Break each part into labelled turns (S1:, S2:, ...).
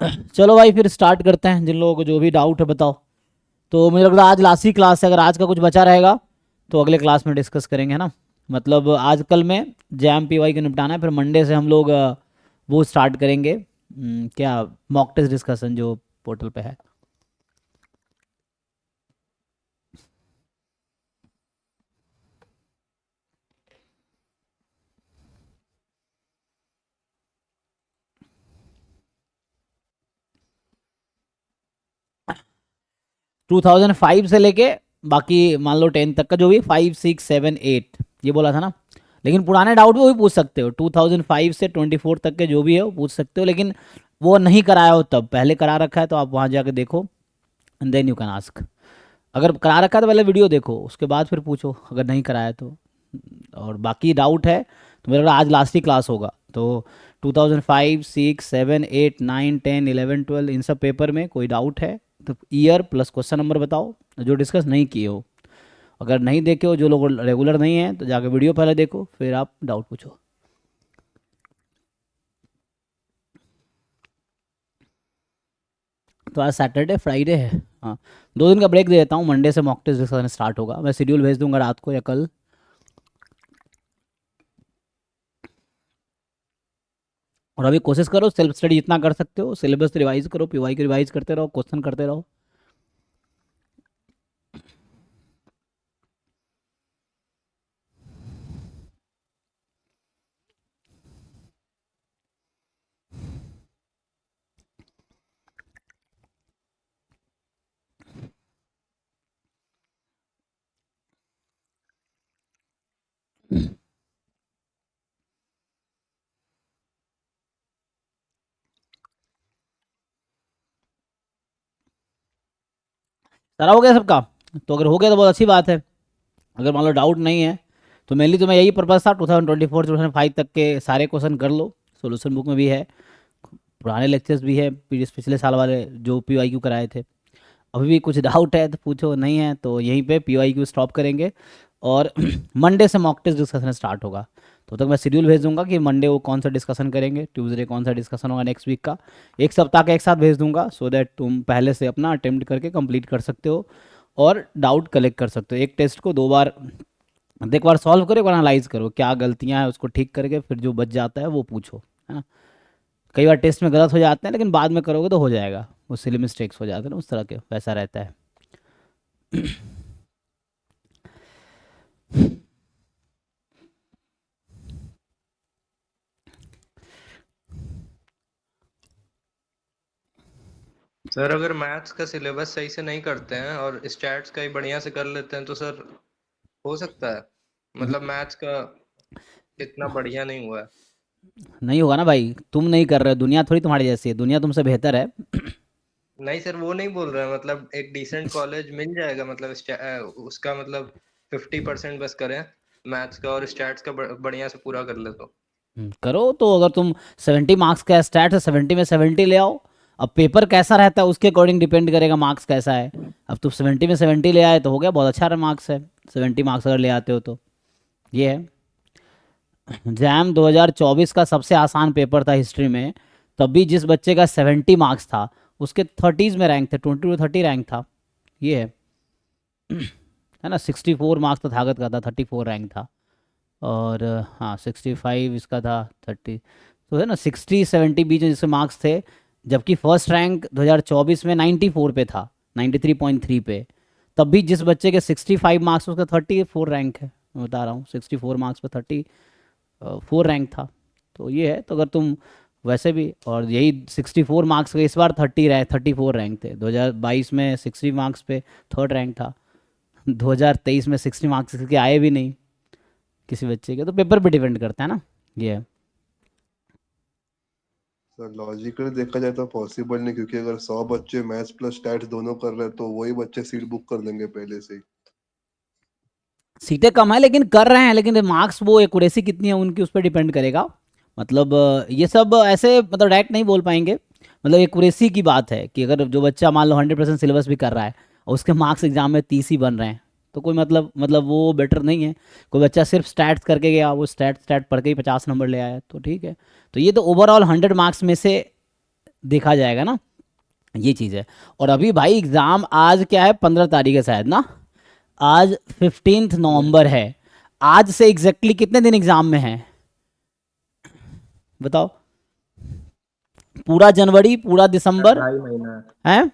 S1: चलो भाई फिर स्टार्ट करते हैं, जिन लोगों को जो भी डाउट है बताओ। तो मुझे लग रहा है आज लास्ट ही क्लास है, अगर आज का कुछ बचा रहेगा तो अगले क्लास में डिस्कस करेंगे, है ना। मतलब आज कल में जैम पीवाई को निपटाना है, फिर मंडे से हम लोग वो स्टार्ट करेंगे, क्या, मॉक टेस्ट डिस्कशन जो पोर्टल पे है। 2005 से लेके बाकी मान लो 10 तक का जो भी 5, 6, 7, 8 ये बोला था ना। लेकिन पुराने डाउट भी वही पूछ सकते हो, 2005 से 24 तक के जो भी है वो पूछ सकते हो, लेकिन वो नहीं कराया हो तब, पहले करा रखा है तो आप वहाँ जाके देखो, and then you can ask. अगर करा रखा है तो पहले वीडियो देखो, उसके बाद फिर पूछो, अगर नहीं कराया तो। और बाकी डाउट है तो मेरा आज लास्ट ही क्लास होगा, तो 2005, 6, 7, 8, 9, 10, 11, 12 इन सब पेपर में कोई डाउट है तो ईयर प्लस क्वेश्चन नंबर बताओ, जो डिस्कस नहीं किए हो। अगर नहीं देखे हो, जो लोग रेगुलर नहीं हैं, तो जाके वीडियो पहले देखो, फिर आप डाउट पूछो। तो आज सैटरडे फ्राइडे है, हाँ, 2 दिन का ब्रेक दे देता हूँ, मंडे से मॉक टेस्ट डिस्कशन स्टार्ट होगा, मैं शेड्यूल भेज दूंगा रात को या कल। और अभी कोशिश करो सेल्फ स्टडी जितना कर सकते हो, सिलेबस रिवाइज करो, पीवाई को रिवाइज करते रहो, क्वेश्चन करते रहो। सारा हो गया सबका? तो अगर हो गया तो बहुत अच्छी बात है। अगर मान लो डाउट नहीं है तो मेनली तो मैं यही पर्पज़ था, 2024 से 2005 तक के सारे क्वेश्चन कर लो, सॉल्यूशन बुक में भी है, पुराने लेक्चर्स भी है, पिछले साल वाले जो PYQ कराए थे। अभी भी कुछ डाउट है तो पूछो, नहीं है तो यहीं पे PYQ स्टॉप करेंगे, और मंडे से मॉक टेस्ट डिस्कशन स्टार्ट होगा। तो तक मैं शेड्यूल भेज दूंगा कि मंडे वो कौन सा डिस्कशन करेंगे, ट्यूसडे कौन सा डिस्कशन होगा नेक्स्ट वीक का, एक सप्ताह का एक साथ भेज दूंगा, सो दैट तुम पहले से अपना अटेम्प्ट करके कंप्लीट कर सकते हो और डाउट कलेक्ट कर सकते हो। एक टेस्ट को 2 बार, एक बार सॉल्व करो, एक बार एनालाइज करो क्या गलतियां हैं, उसको ठीक करके फिर जो बच जाता है वो पूछो, है ना। कई बार टेस्ट में गलत हो जाते हैं, लेकिन बाद में करोगे तो हो जाएगा, वो सिली मिस्टेक्स हो जाते हैं ना, उस तरह के वैसा रहता है।
S2: सर अगर मैथ्स का सिलेबस सही से नहीं करते हैं और स्टैट्स का ही बढ़िया से कर लेते हैं तो सर हो सकता है। मतलब मैथ्स का इतना बढ़िया नहीं हुआ है।
S1: नहीं होगा ना भाई, तुम नहीं कर रहे हो, दुनिया थोड़ी तुम्हारी जैसी है, दुनिया तुमसे बेहतर है।
S2: नहीं सर वो नहीं बोल रहे हैं, मतलब एक डिसेंट कॉलेज मिल जाएगा, मतलब उसका मतलब 50% बस करें मैथ्स का और स्टैट्स का बढ़िया से पूरा कर ले तो।
S1: करो तो, अगर तुम 70 मार्क्स का स्टैट है, 70 में 70 ले आओ। अब पेपर कैसा रहता है उसके अकॉर्डिंग डिपेंड करेगा मार्क्स कैसा है। अब तुम 70 में 70 ले आए तो हो गया, बहुत अच्छा मार्क्स है। 70 मार्क्स अगर ले आते हो तो ये है। जैम 2024 का सबसे आसान पेपर था हिस्ट्री में, तब भी जिस बच्चे का 70 मार्क्स था उसके 30s में रैंक थे, 20 to 30 रैंक था। ये है ना, 64 मार्क्स तो थागत का था, 34 रैंक था। और हाँ 65 इसका था, 30, तो है ना 60 70 बीच में जिसके मार्क्स थे। जबकि फर्स्ट रैंक 2024 में 94 पे था, 93.3 पे। तब भी जिस बच्चे के 65 मार्क्स, उसका 34 रैंक है, मैं बता रहा हूँ, 64 मार्क्स पे 34 रैंक था। तो ये है, तो अगर तुम वैसे भी, और यही 64 मार्क्स के इस बार 34 रैंक थे, 2022 में 60 मार्क्स पे थर्ड रैंक था, 2023 में 60 मार्क्स के आए भी नहीं किसी बच्चे के, तो पेपर पे डिपेंड करता है ना, ये है।
S3: सर लॉजिकली देखा जाए तो पॉसिबल नहीं, क्योंकि अगर 100 बच्चे मैथ्स प्लस स्टैट्स दोनों कर रहे हैं तो वही बच्चे सीट बुक कर लेंगे पहले से ही।
S1: सीटें कम है लेकिन कर रहे हैं, लेकिन मार्क्स वो एक्यूरेसी कितनी है उनकी, उस पर डिपेंड करेगा। मतलब ये सब ऐसे मतलब डायरेक्ट नहीं बोल पाएंगे। मतलब एक्यूरेसी की बात है कि अगर जो बच्चा मान लो 100% सिलेबस भी कर रहा है और उसके मार्क्स एग्जाम में 30 ही बन रहे हैं, तो कोई मतलब वो बेटर नहीं है। कोई बच्चा सिर्फ स्टैट्स करके गया, वो स्टैट स्टैट पढ़ के ही 50 नंबर ले आया, तो ठीक है। तो ये तो ओवरऑल 100 मार्क्स में से देखा जाएगा ना, ये चीज़ है। और अभी भाई एग्ज़ाम आज क्या है, 15 तारीख है शायद ना, आज 15 नवंबर है। आज से एग्जैक्टली कितने दिन एग्ज़ाम में हैं बताओ? पूरा जनवरी, पूरा दिसंबर
S2: 2.5 महीना
S1: है,
S2: है,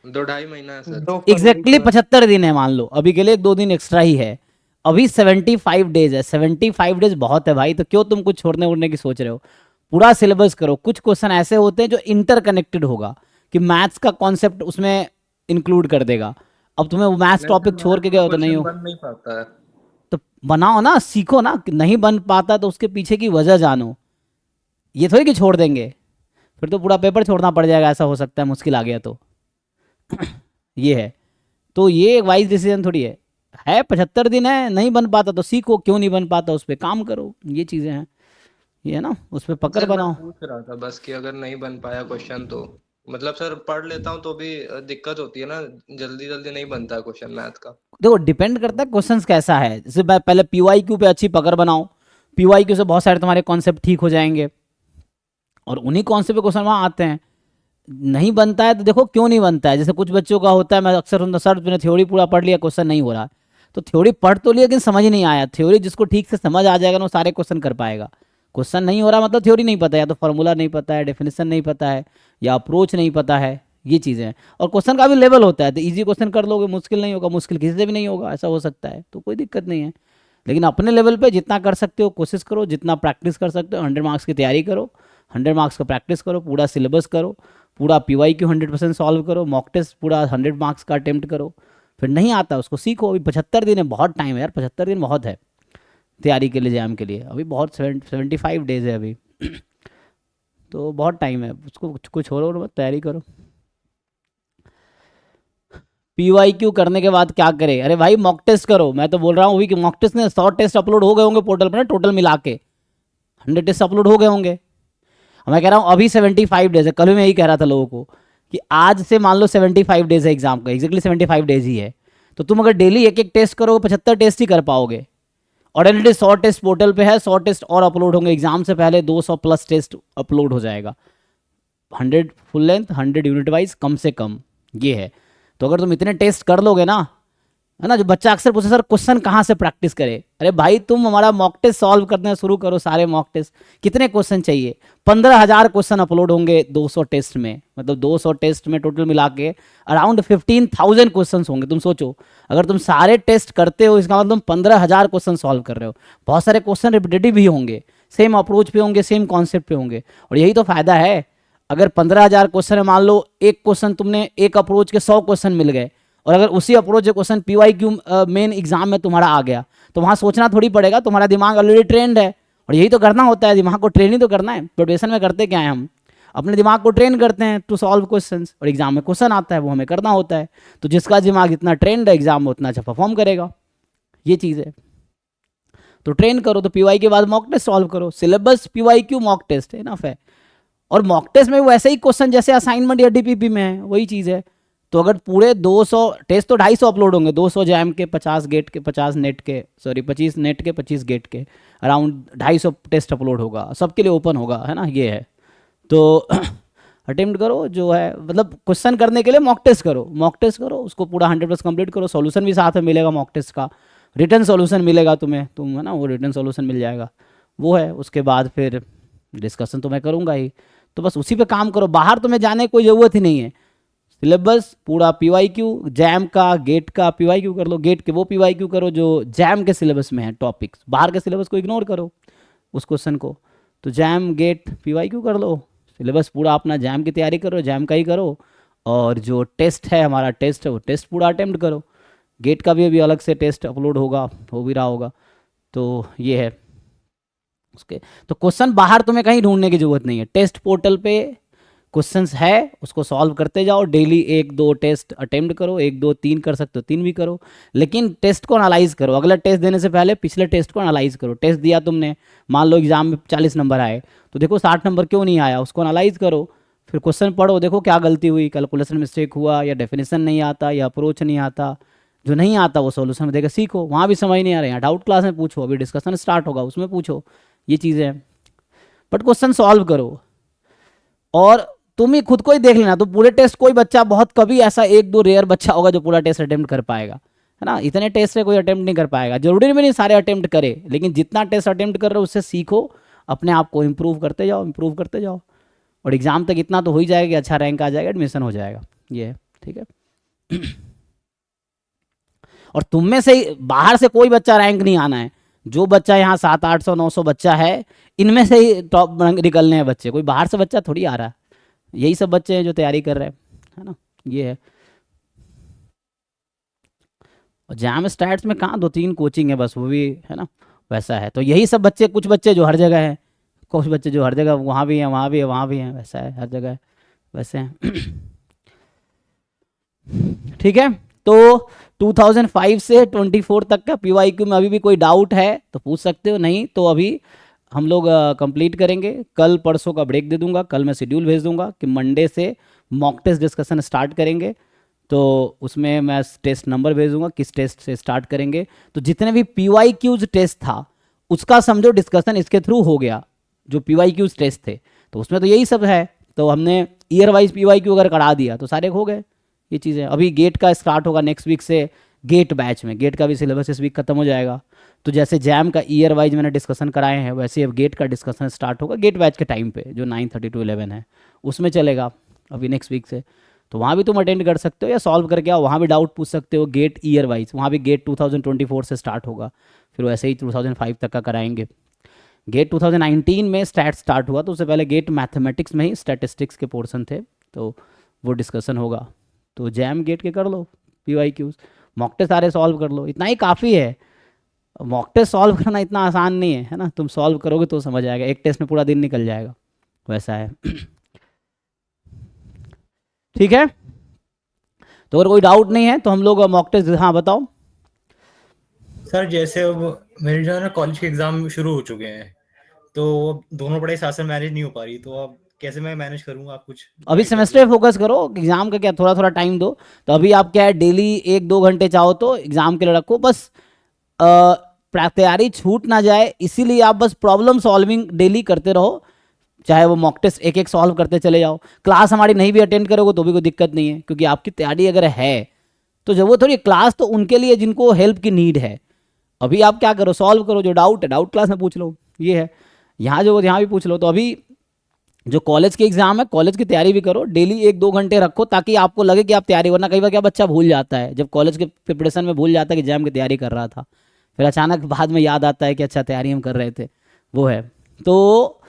S2: 2.5 महीना है सर।
S3: 2 फरवरी
S1: एग्जैक्टली
S3: को
S1: 75 दिन है मान लो, अभी के लिए 1-2 दिन एक्स्ट्रा ही है। अभी 75 डेज है, 75 डेज बहुत है भाई, तो क्यों तुम कुछ छोड़ने उड़ने की सोच रहे हो? पूरा सिलेबस करो। कुछ क्वेश्चन ऐसे होते हैं जो इंटरकनेक्टेड होगा, कि मैथ्स का कॉन्सेप्ट उसमें इंक्लूड कर देगा। अब तुम्हें वो मैथ्स
S2: नहीं सर,
S1: टॉपिक छोड़
S2: मैथ्स
S1: के गए
S2: में
S1: हो तो नहीं
S2: क्वेश्चन
S1: हो,
S2: बन नहीं पाता है।
S1: तो बनाओ ना, सीखो ना। कि नहीं बन पाता तो उसके पीछे की वजह जानो, ये थोड़ी कि छोड़ देंगे, फिर तो पूरा पेपर छोड़ना पड़ जाएगा, ऐसा हो सकता है मुश्किल आ गया तो। ये है, तो ये एक वाइज डिसीजन थोड़ी है 75 दिन है, नहीं बन पाता तो सीखो, क्यों नहीं बन पाता उस पर काम करो, ये चीज़ें हैं, ये है ना, उस पर पकड़
S2: सर मैं
S1: बनाओ।
S2: पूछ रहा था बस कि अगर नहीं बन पाया क्वेश्चन तो मतलब सर पढ़ लेता हूँ तो भी दिक्कत होती है ना, जल्दी जल्दी नहीं बनता क्वेश्चन मैथ का।
S1: देखो डिपेंड करता है क्वेश्चंस कैसा है। जैसे पहले पीवाईक्यू पे अच्छी पकड़ बनाओ, पीवाईक्यू से बहुत सारे तुम्हारे कॉन्सेप्ट ठीक हो जाएंगे, और उन्हीं कॉन्सेप्ट पे क्वेश्चन वहाँ आते हैं। नहीं बनता है तो देखो क्यों नहीं बनता है। जैसे कुछ बच्चों का होता है, मैं अक्सर सुनता, सर मैंने थ्योरी पूरा पढ़ लिया, क्वेश्चन नहीं हो रहा, तो थ्योरी पढ़ तो लिया लेकिन समझ नहीं आया। थ्योरी जिसको ठीक से समझ आ जाएगा ना वो सारे क्वेश्चन कर पाएगा। क्वेश्चन नहीं हो रहा मतलब थ्योरी नहीं पता है, या तो फॉर्मूला नहीं पता है, डेफिनेशन नहीं पता है, या अप्रोच नहीं पता है, ये चीज़ें हैं। और क्वेश्चन का भी लेवल होता है, तो ईजी क्वेश्चन कर लोगे, मुश्किल नहीं होगा, मुश्किल किसी से भी नहीं होगा, ऐसा हो सकता है, तो कोई दिक्कत नहीं है। लेकिन अपने लेवल पे जितना कर सकते हो कोशिश करो, जितना प्रैक्टिस कर सकते हो, 100 मार्क्स की तैयारी करो, 100 मार्क्स का प्रैक्टिस करो, पूरा सिलेबस करो, पूरा पीवाईक्यू 100% सॉल्व करो, मॉक टेस्ट पूरा 100 मार्क्स का अटेम्प्ट करो। फिर नहीं आता उसको सीखो। अभी 75 दिन है, बहुत टाइम है यार, 75 दिन बहुत है तैयारी के लिए, एग्जाम के लिए। अभी बहुत 75 डेज है अभी। तो बहुत टाइम है, उसको कुछ छोड़ो मत, तैयारी करो। पीवाईक्यू करने के बाद क्या करे? अरे भाई मॉक टेस्ट करो, मैं तो बोल रहा हूँ अभी कि मॉक टेस्ट में 100 टेस्ट अपलोड हो गए होंगे पोर्टल पर ना, टोटल मिला के 100 टेस्ट अपलोड हो गए होंगे। मैं कह रहा हूँ अभी 75 डेज है, कल भी मैं यही कह रहा था लोगों को कि आज से मान लो 75 डेज है एग्जाम का, एग्जैक्टली 75 डेज ही है। तो तुम अगर डेली एक एक टेस्ट करोगे 75 टेस्ट ही कर पाओगे। ऑलरेडी 100 टेस्ट पोर्टल पे है, 100 टेस्ट और अपलोड होंगे एग्जाम से पहले, 200 प्लस टेस्ट अपलोड हो जाएगा, 100 फुल लेंथ, 100 यूनिट वाइज कम से कम, ये है। तो अगर तुम इतने टेस्ट कर लोगे ना, है ना, जो बच्चा अक्सर पूछे सर क्वेश्चन कहाँ से प्रैक्टिस करे, अरे भाई तुम हमारा मॉक टेस्ट सॉल्व करना शुरू करो, सारे मॉक टेस्ट। कितने क्वेश्चन चाहिए? 15,000 क्वेश्चन अपलोड होंगे 200 टेस्ट में, मतलब 200 टेस्ट में टोटल मिला के अराउंड 15,000 क्वेश्चन होंगे। तुम सोचो अगर तुम सारे टेस्ट करते हो, इसका मतलब तुम 15,000 क्वेश्चन सॉल्व कर रहे हो। बहुत सारे क्वेश्चन रिपीटेटिव भी होंगे, सेम अप्रोच पे होंगे, सेम कॉन्सेप्ट पे होंगे, और यही तो फायदा है। अगर 15,000 क्वेश्चन है, मान लो एक क्वेश्चन तुमने, एक अप्रोच के 100 क्वेश्चन मिल गए, और अगर उसी अप्रोच के क्वेश्चन पीवाईक्यू मेन एग्जाम में तुम्हारा आ गया, तो वहाँ सोचना थोड़ी पड़ेगा, तुम्हारा दिमाग ऑलरेडी ट्रेंड है। और यही तो करना होता है, दिमाग को ट्रेन ही तो करना है। प्रिपरेशन में करते क्या है, हम अपने दिमाग को ट्रेन करते हैं टू सॉल्व क्वेश्चंस, और एग्जाम में क्वेश्चन आता है वो हमें करना होता है। तो जिसका दिमाग जितना ट्रेंड है एग्जाम में उतना अच्छा परफॉर्म करेगा, ये चीज़ है। तो ट्रेन करो, तो पीवाई के बाद मॉक टेस्ट सॉल्व करो, सिलेबस पीवाईक्यू मॉक टेस्ट है, इनफ है। और मॉक टेस्ट में वैसे ही क्वेश्चन जैसे असाइनमेंट या डीपीपी में है, वही चीज़ है। तो अगर पूरे 200 टेस्ट, तो 250 अपलोड होंगे, 200 जैम के, 50 गेट के, 50 नेट के, सॉरी 25 नेट के, 25 गेट के, अराउंड 250 टेस्ट अपलोड होगा, सबके लिए ओपन होगा, है ना, ये है। तो अटेम्प्ट करो, जो है मतलब क्वेश्चन करने के लिए मॉक टेस्ट करो, मॉक टेस्ट करो, उसको पूरा 100+ कंप्लीट करो। सॉल्यूशन भी साथ में मिलेगा मॉक टेस्ट का, रिटर्न सॉल्यूशन मिलेगा तुम्हें, तुम है ना, वो रिटर्न सॉल्यूशन मिल जाएगा, वो है। उसके बाद फिर डिस्कशन तो मैं करूँगा ही, तो बस उसी पे काम करो, बाहर तुम्हें जाने की कोई ज़रूरत ही नहीं है। सिलेबस पूरा पीवाईक्यू, जैम का, गेट का पीवाईक्यू कर लो, गेट के वो पीवाईक्यू करो जो जैम के सिलेबस में है टॉपिक्स, बाहर के सिलेबस को इग्नोर करो उस क्वेश्चन को। तो जैम गेट पीवाईक्यू कर लो, सिलेबस पूरा अपना जैम की तैयारी करो, जैम का ही करो। और जो टेस्ट है हमारा, टेस्ट है वो टेस्ट पूरा अटेम्प्ट करो। गेट का भी अभी अलग से टेस्ट अपलोड होगा, हो भी रहा होगा, तो ये है उसके। तो क्वेश्चन बाहर तुम्हें कहीं ढूंढने की जरूरत नहीं है, टेस्ट पोर्टल पे क्वेश्चंस है, उसको सॉल्व करते जाओ। डेली 1-2 टेस्ट अटेम्प्ट करो, 1-2-3 कर सकते हो 3 भी करो, लेकिन टेस्ट को एनालाइज करो। अगला टेस्ट देने से पहले पिछले टेस्ट को एनालाइज करो। टेस्ट दिया तुमने, मान लो एग्जाम में 40 नंबर आए, तो देखो 60 नंबर क्यों नहीं आया, उसको एनालाइज करो। फिर क्वेश्चन पढ़ो, देखो क्या गलती हुई, कैलकुलेशन मिस्टेक हुआ, या डेफिनेशन नहीं आता, या अप्रोच नहीं आता। जो नहीं आता वो सॉल्यूशन देकर सीखो, वहाँ भी समझ नहीं आ रहा है, डाउट क्लास में पूछो, अभी डिस्कशन स्टार्ट होगा उसमें पूछो, ये चीज़ें हैं। बट क्वेश्चन सॉल्व करो। और तुम ही खुद को ही देख लेना, तो पूरे टेस्ट कोई बच्चा, बहुत कभी ऐसा एक दो रेयर बच्चा होगा जो पूरा टेस्ट अटेम्प्ट कर पाएगा, है ना। इतने टेस्ट से कोई अटेम्प्ट नहीं कर पाएगा, जरूरी भी नहीं सारे अटेम्प्ट करे, लेकिन जितना टेस्ट अटेम्प्ट कर रहे हो उससे सीखो, अपने आप को इम्प्रूव करते जाओ, इम्प्रूव करते जाओ, और एग्जाम तक इतना तो हो ही जाएगा कि अच्छा रैंक आ जाएगा, एडमिशन हो जाएगा, ये है, ठीक है। और तुम में से ही बाहर से कोई बच्चा रैंक नहीं आना है, जो बच्चा यहाँ 700-800-900 बच्चा है, इनमें से ही टॉप निकलने हैं बच्चे, कोई बाहर से बच्चा थोड़ी आ रहा है, यही सब बच्चे हैं जो तैयारी कर रहे हैं, है ना, ये है। और जैम स्टैट्स में कहाँ 2-3 कोचिंग है बस, वो भी है ना वैसा है। तो यही सब बच्चे, कुछ बच्चे जो हर जगह हैं, कुछ बच्चे जो हर जगह, वहाँ भी हैं, वहाँ भी है, वहाँ भी हैं, वैसा है, हर जगह वैसे हैं। ठीक है, तो 2005 से 24 तक का PYQ में अभी भी कोई डाउट है तो पूछ सकते हो, नहीं तो अभी हम लोग कंप्लीट करेंगे। कल परसों का ब्रेक दे दूंगा, कल मैं शेड्यूल भेज दूंगा कि मंडे से मॉक टेस्ट डिस्कशन स्टार्ट करेंगे, तो उसमें मैं टेस्ट नंबर भेज दूंगा किस टेस्ट से स्टार्ट करेंगे। तो जितने भी PYQs टेस्ट था उसका समझो डिस्कशन इसके थ्रू हो गया, जो PYQs टेस्ट थे, तो उसमें तो यही सब है। तो हमने ईयर वाइज PYQ अगर करा दिया तो सारे हो गए ये चीज़ें। अभी गेट का स्टार्ट होगा नेक्स्ट वीक से, गेट बैच में, गेट का भी सिलेबस इस वीक खत्म हो जाएगा। तो जैसे जैम का ईयर वाइज मैंने डिस्कशन कराए हैं, वैसे अब गेट का डिस्कशन स्टार्ट होगा गेट बैच के टाइम पे, जो 9:30 to 11 है, उसमें चलेगा अभी नेक्स्ट वीक से। तो वहाँ भी तुम अटेंड कर सकते हो या सॉल्व करके आओ, वहाँ भी डाउट पूछ सकते हो। गेट ईयर वाइज वहाँ भी गेट 2024 से स्टार्ट होगा, फिर वैसे ही 2005 तक का कराएंगे। गेट 2019 में स्टैट स्टार्ट हुआ, तो उससे पहले गेट मैथमेटिक्स में ही स्टैटिस्टिक्स के पोर्शन थे, तो वो डिस्कशन होगा। तो जैम गेट के कर लो PYQs, मॉक टेस्ट सारे सॉल्व कर लो, इतना ही काफ़ी है। मॉक टेस्ट सॉल्व करना इतना आसान नहीं है ना, तुम सॉल्व करोगे तो समझ आएगा, एक टेस्ट में पूरा दिन निकल जाएगा, वैसा है। ठीक है, तो अगर कोई डाउट नहीं है तो हम लोग मॉक टेस्ट, हाँ बताओ।
S4: सर जैसे अब मेरे जो है ना कॉलेज के एग्जाम शुरू हो चुके हैं, तो अब दोनों पढ़ाई साथ साथ मैनेज नहीं हो पा रही, तो अब कैसे मैं मैनेज करूंगा, आप कुछ
S1: अभी सेमेस्टर पे फोकस करो, एग्जाम का क्या थोड़ा थोड़ा टाइम दो। तो अभी आप क्या है, डेली 1-2 घंटे चाहो तो एग्जाम के लिए रखो, बस तैयारी छूट ना जाए, इसीलिए आप बस प्रॉब्लम सॉल्विंग डेली करते रहो, चाहे वो मॉक टेस्ट एक एक सॉल्व करते चले जाओ। क्लास हमारी नहीं भी अटेंड करोगे तो भी कोई दिक्कत नहीं है, क्योंकि आपकी तैयारी अगर है तो जब वो थोड़ी क्लास तो उनके लिए जिनको हेल्प की नीड है। अभी आप क्या करो, सॉल्व करो, जो डाउट है डाउट क्लास में पूछ लो, ये है। यहाँ भी पूछ लो। तो अभी जो कॉलेज के एग्जाम है, कॉलेज की तैयारी भी करो, डेली 1-2 घंटे रखो, ताकि आपको लगे कि आप तैयारी, वरना कई बार क्या बच्चा भूल जाता है, जब कॉलेज के प्रिपरेशन में भूल जाता है कि एग्जाम की तैयारी कर रहा था, फिर अचानक बाद में याद आता है कि अच्छा तैयारी हम कर रहे थे, वो है। तो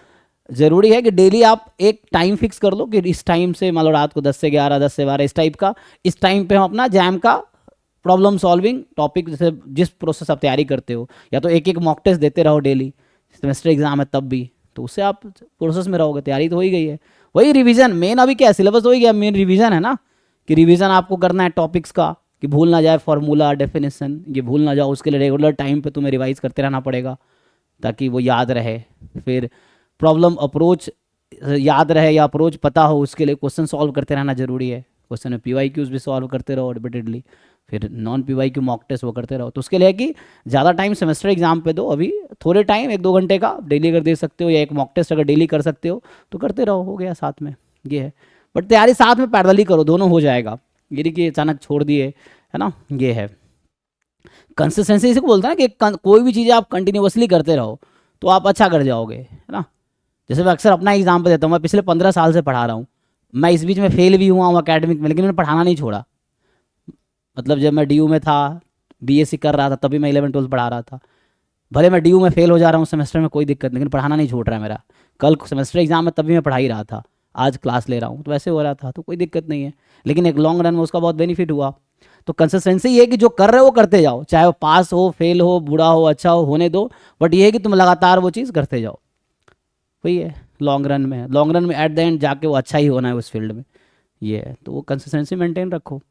S1: ज़रूरी है कि डेली आप एक टाइम फिक्स कर लो कि इस टाइम से, मान लो रात को 10 से 11, 10 से 12, इस टाइप का, इस टाइम पे हम अपना जैम का प्रॉब्लम सॉल्विंग टॉपिक, जैसे जिस प्रोसेस आप तैयारी करते हो, या तो एक एक मॉक टेस्ट देते रहो डेली, सेमेस्टर एग्जाम है तब भी, तो उससे आप प्रोसेस में रहोगे, तैयारी तो हो ही गई है। वही रिवीजन मेन, अभी क्या सिलेबस हो ही गया, मेन रिवीजन है ना, कि रिवीजन आपको करना है टॉपिक्स का, कि भूल ना जाए फॉर्मूला, डेफिनेशन, ये भूल ना जाओ, उसके लिए रेगुलर टाइम पे तुम्हें रिवाइज करते रहना पड़ेगा ताकि वो याद रहे। फिर प्रॉब्लम अप्रोच याद रहे या अप्रोच पता हो, उसके लिए क्वेश्चन सॉल्व करते रहना जरूरी है। क्वेश्चन में PYQs भी सॉल्व करते रहो रिपीटेडली, फिर नॉन PYQ मॉक टेस्ट वो करते रहो। तो उसके लिए कि ज़्यादा टाइम सेमेस्टर एग्जाम पे दो, अभी थोड़े टाइम 1-2 घंटे का डेली अगर दे सकते हो, या एक मॉक टेस्ट अगर डेली कर सकते हो तो करते रहो, हो गया साथ में, ये है। बट तैयारी साथ में पैरेलली करो, दोनों हो जाएगा, ये नहीं कि अचानक छोड़ दिए, है ना, ये है। कंसिस्टेंसी इसी को बोलते हैं ना, कि कोई भी चीज़ आप कंटिन्यूसली करते रहो तो आप अच्छा कर जाओगे, है ना। जैसे मैं अक्सर अपना एग्जाम्पल देता हूँ, मैं पिछले 15 साल से पढ़ा रहा हूँ, मैं इस बीच में फेल भी हुआ हूँ अकेडमिक में, लेकिन मैंने पढ़ाना नहीं छोड़ा। मतलब जब मैं DU में था, BSc कर रहा था, तभी मैं 11-12 पढ़ा रहा था। भले मैं DU में फेल हो जा रहा हूँ सेमेस्टर में, कोई दिक्कत नहीं, लेकिन पढ़ाना नहीं छूट रहा है मेरा। कल सेमेस्टर एग्जाम में तभी मैं पढ़ा ही रहा था, आज क्लास ले रहा हूँ, तो वैसे हो रहा था, तो कोई दिक्कत नहीं है। लेकिन एक लॉन्ग रन में उसका बहुत बेनिफिट हुआ। तो कंसिस्टेंसी ये है कि जो कर रहे हो वो करते जाओ, चाहे वो पास हो, फेल हो, बुरा हो, अच्छा हो, होने दो, बट ये है कि तुम लगातार वो चीज़ करते जाओ, वही है लॉन्ग रन में। लॉन्ग रन में एट द एंड जाके वो अच्छा ही होना है उस फील्ड में, ये है। तो वो कंसिस्टेंसी मेंटेन रखो।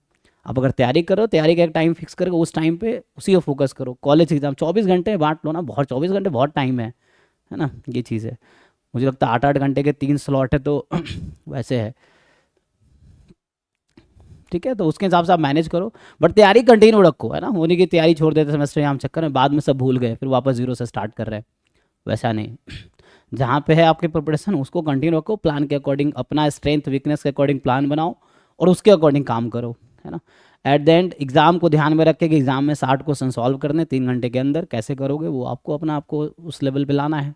S1: अब अगर तैयारी करो, तैयारी का एक टाइम फिक्स करके उस टाइम पे उसी को फोकस करो। कॉलेज एग्जाम 24 घंटे बांट लो ना, बहुत 24 घंटे बहुत टाइम है ना, ये चीज़ है। मुझे लगता है 8-8 घंटे के 3 स्लॉट है, तो वैसे है, ठीक है। तो उसके हिसाब से आप मैनेज करो, बट तैयारी कंटिन्यू रखो, है ना। होने की तैयारी छोड़ देते सेमेस्टर एग्जाम चक्कर में, बाद में सब भूल गए, फिर वापस 0 से स्टार्ट कर रहे हैं, वैसा नहीं। जहाँ पे है आपकी प्रिपरेशन उसको कंटिन्यू रखो, प्लान के अकॉर्डिंग अपना स्ट्रेंथ वीकनेस के अकॉर्डिंग प्लान बनाओ और उसके अकॉर्डिंग काम करो, है ना। एट द एंड एग्ज़ाम को ध्यान में रख के कि एग्ज़ाम में 60 क्वेश्चन सॉल्व करने 3 घंटे के अंदर, कैसे करोगे वो आपको अपना आपको उस लेवल पे लाना है।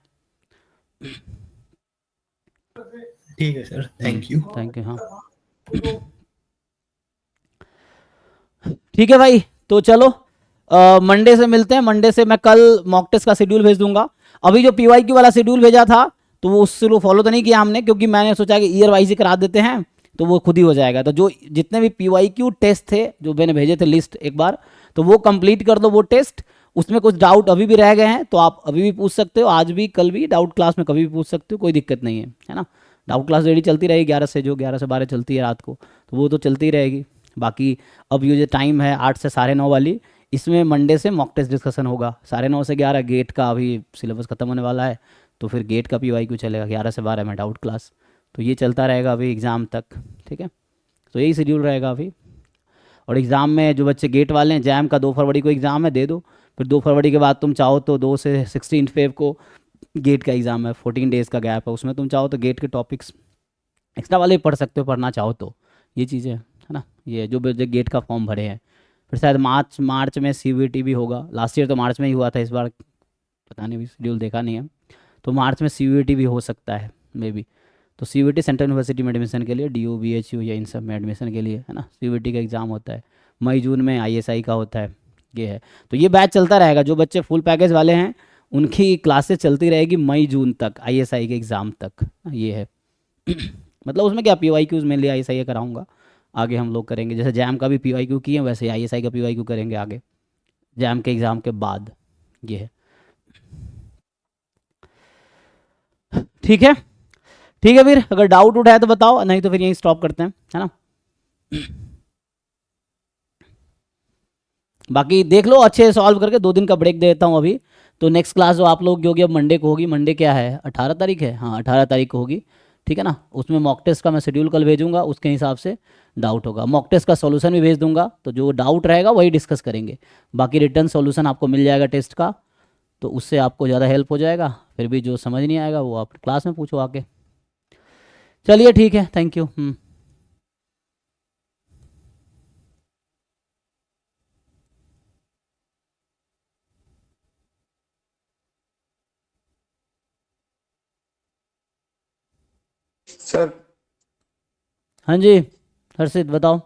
S4: ठीक है sir, thank you.
S1: Thank you. हाँ ठीक है भाई, तो चलो मंडे से मिलते हैं। मंडे से मैं कल मॉक टेस्ट का शेड्यूल भेज दूंगा। अभी जो पीवाईक्यू वाला शेड्यूल भेजा था तो वो उससे वो फॉलो तो नहीं किया हमने, क्योंकि मैंने सोचा कि ईयर वाइज ही करा देते हैं तो वो खुद ही हो जाएगा। तो जो जितने भी पीवाईक्यू टेस्ट थे जो मैंने भेजे थे लिस्ट एक बार, तो वो कंप्लीट कर दो वो टेस्ट। उसमें कुछ डाउट अभी भी रह गए हैं तो आप अभी भी पूछ सकते हो, आज भी कल भी डाउट क्लास में कभी भी पूछ सकते हो, कोई दिक्कत नहीं है ना। डाउट क्लास रेडी चलती रहेगी 11 से, जो 11 से 12 चलती है रात को, तो वो तो चलती रहेगी। बाकी अब ये जो टाइम है 8 से 9:30 वाली, इसमें मंडे से मॉक टेस्ट डिस्कशन होगा 9:30 से 11। गेट का अभी सिलेबस खत्म होने वाला है तो फिर गेट का पीवाईक्यू चलेगा 11 से 12 में डाउट क्लास। तो ये चलता रहेगा अभी एग्ज़ाम तक, ठीक है। तो यही शेड्यूल रहेगा अभी। और एग्ज़ाम में जो बच्चे गेट वाले हैं, जैम का 2 फरवरी को एग्ज़ाम है, दे दो। फिर 2 फरवरी के बाद तुम चाहो तो 2 से 16 फेब को गेट का एग्ज़ाम है, 14 डेज़ का गैप है, उसमें तुम चाहो तो गेट के टॉपिक्स एक्स्ट्रा वाले भी पढ़ सकते हो, पढ़ना चाहो तो। ये चीज़ें है ना, ये जो गेट का फॉर्म भरे हैं। फिर शायद मार्च में सीवीटी भी होगा। लास्ट ईयर तो मार्च में ही हुआ था, इस बार पता नहीं, भी शेड्यूल देखा नहीं है। तो मार्च में सीवीटी भी हो सकता है मे बी। तो सीवीटी सेंट्रल यूनिवर्सिटी में एडमिशन के लिए, डीयू बीएचयू या इन सब में एडमिशन के लिए, है ना, सीवीटी का एग्ज़ाम होता है। मई जून में आईएसआई का होता है, ये है। तो ये बैच चलता रहेगा, जो बच्चे फुल पैकेज वाले हैं उनकी क्लासेस चलती रहेगी मई जून तक, आईएसआई के एग्ज़ाम तक, ये है। मतलब उसमें क्या पीवाईक्यूज मेनली आईएसआई कराऊंगा, आगे हम लोग करेंगे। जैसे जैम का भी पीवाईक्यू किए वैसे आईएसआई का पीवाईक्यू करेंगे आगे, जैम के एग्ज़ाम के बाद, ये है। ठीक है, ठीक है। फिर अगर डाउट उठाए तो बताओ, नहीं तो फिर यहीं स्टॉप करते हैं, है ना। बाकी देख लो अच्छे से सॉल्व करके, 2 दिन का ब्रेक देता हूँ अभी। तो नेक्स्ट क्लास जो आप लोग की होगी अब मंडे को होगी। मंडे क्या है, 18 तारीख है, हाँ 18 तारीख को होगी, ठीक है ना। उसमें मॉक टेस्ट का मैं शेड्यूल कल भेजूंगा, उसके हिसाब से डाउट होगा। मॉक टेस्ट का सॉल्यूशन भी भेज दूंगा, तो जो डाउट रहेगा वही डिस्कस करेंगे। बाकी रिटर्न सॉल्यूशन आपको मिल जाएगा टेस्ट का, तो उससे आपको ज़्यादा हेल्प हो जाएगा। फिर भी जो समझ नहीं आएगा वो आप क्लास में पूछो आके। चलिए ठीक है, थैंक यू।
S2: सर
S1: हाँ जी हर्षित बताओ।